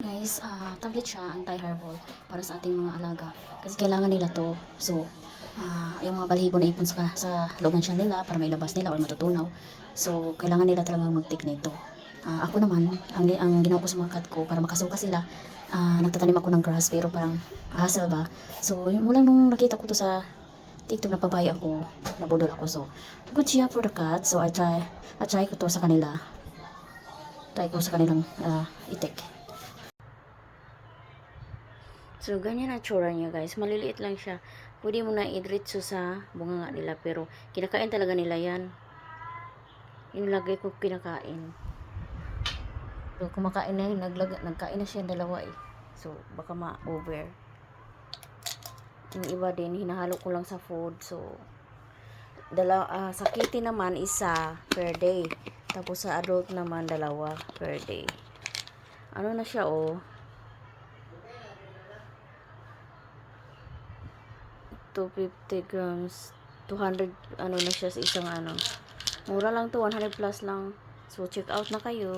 Guys, tablet siya, anti-hairball para sa ating mga alaga. Kasi kailangan nila to. So, yung mga balahibo na ipon sa looban siya nila para mailabas nila or matutunaw. So, kailangan nila talagang mag-take nito. Ako naman, ang ginawa ko sa mga cat ko para makasuka sila, nagtatanim ako ng grass pero parang hassle ba. So, yung mula nung nakita ko to sa TikTok na pabaya ako, nabudol ako. So, good siya for the cat. So, I try ko to sa kanila. Try ko sa kanilang itik. So, ganyan ang tsura niya, guys. Maliliit lang siya. Pwede mo na idritso sa bunganga nila, pero kinakain talaga nila yan. Inilagay ko kinakain. So, kumakain na yun. Nagkain na siya dalawa eh. So, baka ma-over. Yung iba din, hinahalo ko lang sa food. So, sa kitty naman, isa per day. Tapos sa adult naman, dalawa per day. Ano na siya, oh. 250 grams, 200 ano na siya sa isang ano. Mura lang to, 100 plus lang. So check out na kayo.